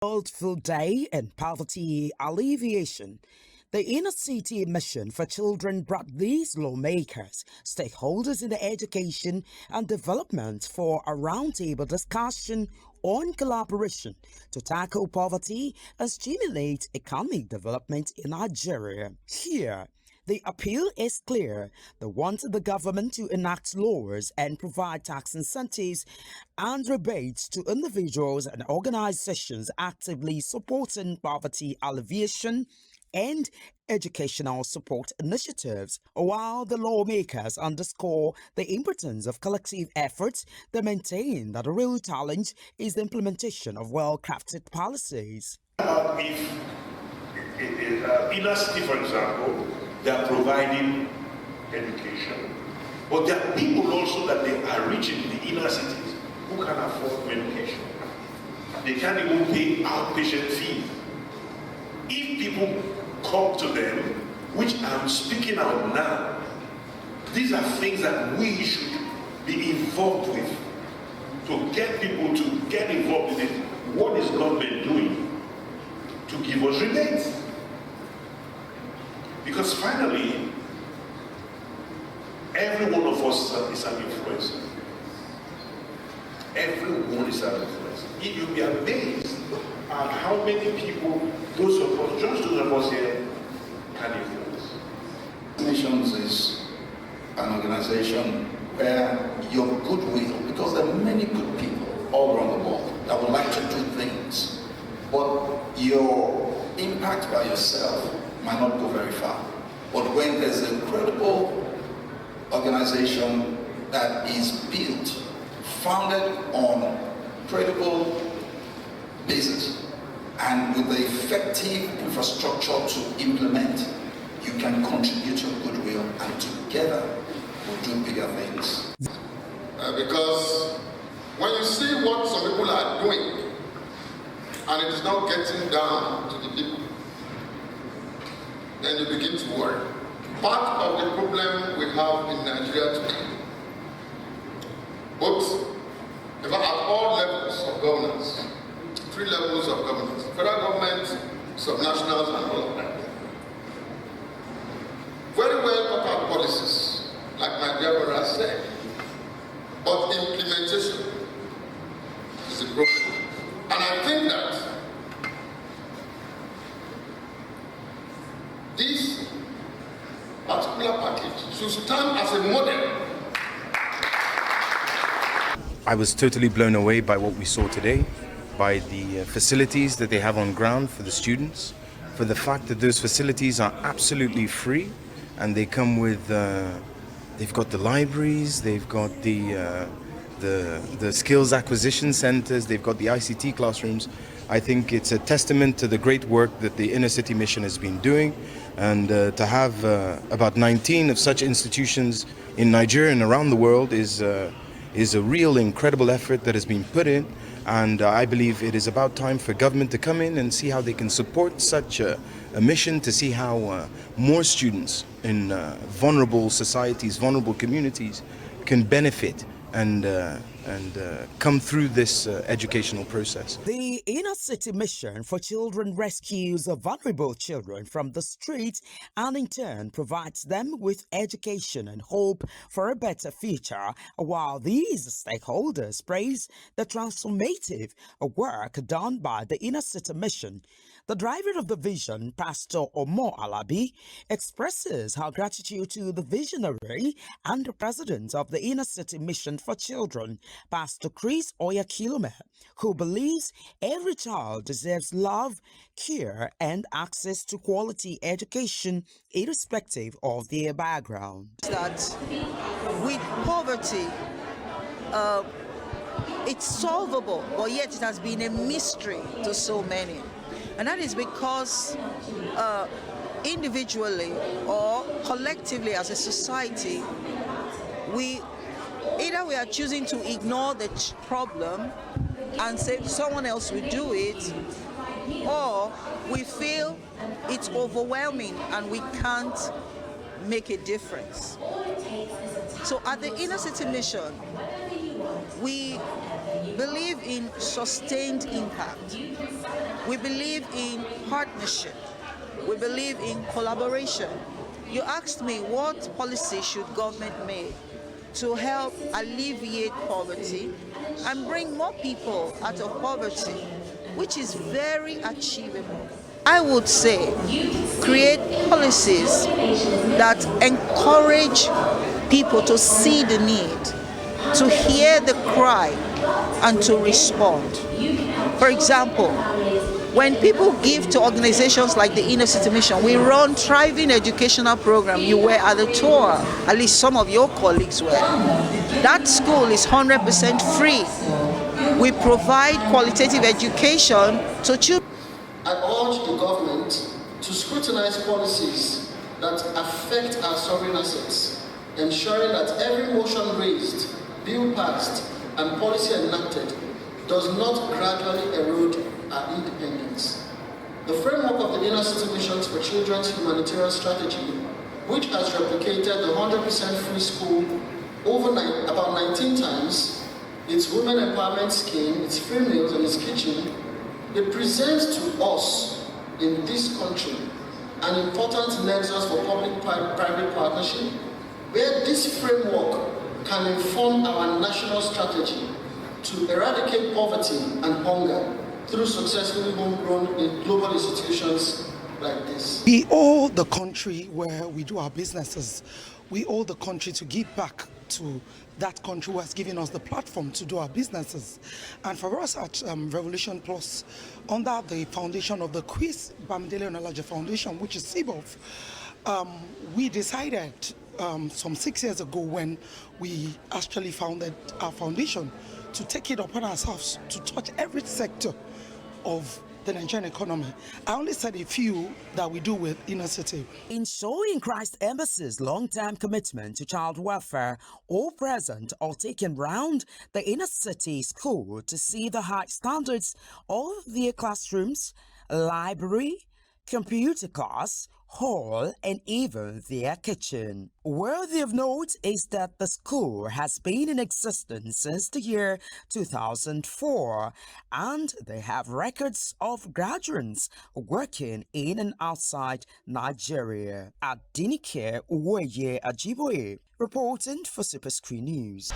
World Food Day and Poverty Alleviation. The Inner City Mission for Children brought these lawmakers, stakeholders in the education and development for a roundtable discussion on collaboration to tackle poverty and stimulate economic development in Nigeria. Here, the appeal is clear. They want the government to enact laws and provide tax incentives and rebates to individuals and organizations actively supporting poverty alleviation and educational support initiatives. While the lawmakers underscore the importance of collective efforts, they maintain that the real challenge is the implementation of well-crafted policies. If inner city, for example, they are providing education, but there are people also that they are reaching the inner cities who can afford medication. They can't even pay outpatient fees. If people come to them, which I'm speaking out now, these are things that we should be involved with, to get people to get involved with it. What is government doing to give us rebates? Because finally, every one of us is an influencer. Everyone is an influencer. You'll be amazed at how many people, those of us here, can influence. Nations is an organization where your goodwill, because there are many good people all around the world that would like to do things, but your impact by yourself might not go very far. But when there's a credible organization that is built, founded on credible basis, and with the effective infrastructure to implement, you can contribute your goodwill, and together we'll do bigger things. Because when you see what some people are doing, and it is not getting down to the people, then you begin to worry. Part of the problem we have in Nigeria today, both at all levels of governance, 3 levels of governance, federal government, subnationals, and all of that. Very well thought out policies, like my dear brother said, but implementation is a problem. And I think that this particular package should stand as a model. I was totally blown away by what we saw today, by the facilities that they have on ground for the students, for the fact that those facilities are absolutely free, and they come with, they've got the libraries, they've got the skills acquisition centers, they've got the ICT classrooms. I think it's a testament to the great work that the Inner City Mission has been doing, and to have about 19 of such institutions in Nigeria and around the world is a real incredible effort that has been put in, and I believe it is about time for government to come in and see how they can support such a mission, to see how more students in vulnerable societies, vulnerable communities can benefit and come through this educational process. The Inner City Mission for Children rescues vulnerable children from the streets and in turn provides them with education and hope for a better future, while these stakeholders praise the transformative work done by the Inner City Mission. The driver of the vision, Pastor Omo Alabi, expresses her gratitude to the visionary and the president of the Inner City Mission for Children, Pastor Chris Oyakilome, who believes every child deserves love, care, and access to quality education irrespective of their background. That with poverty, it's solvable, but yet it has been a mystery to so many. And that is because individually or collectively as a society, we are choosing to ignore the problem and say someone else will do it, or we feel it's overwhelming and we can't make a difference. So at the Inner City Mission, we believe in sustained impact. We believe in partnership. We believe in collaboration. You asked me what policy should government make to help alleviate poverty and bring more people out of poverty, which is very achievable. I would say create policies that encourage people to see the need, to hear the cry, and to respond. For example, when people give to organizations like the Inner City Mission, we run thriving educational program. You were at the tour, at least some of your colleagues were. That school is 100% free. We provide qualitative education to children. I urge the government to scrutinize policies that affect our sovereign assets, ensuring that every motion raised, bill passed, and policy enacted does not gradually erode our independence. The framework of the Inner City Missions for Children's humanitarian strategy, which has replicated the 100% free school about 19 times, its women empowerment scheme, its free meals, and its kitchen, it presents to us in this country an important nexus for public-private partnership, where this framework can inform our national strategy to eradicate poverty and hunger through successfully homegrown in global institutions like this. We owe the country where we do our businesses. We owe the country to give back to that country who has given us the platform to do our businesses. And for us at Revolution Plus, under the foundation of the Quiz Bamidele Onalaje Foundation, which is CBOF, we decided some 6 years ago when we actually founded our foundation to take it upon ourselves to touch every sector of the Nigerian economy. I only said a few that we do with Inner City. In showing Christ Embassy's long-term commitment to child welfare, all present or taken round the Inner City school to see the high standards of their classrooms, library, computer class, hall, and even their kitchen. Worthy of note is that the school has been in existence since the year 2004, and they have records of graduates working in and outside Nigeria. Adinike Uwoye Ajiboye, reporting for Super Screen News.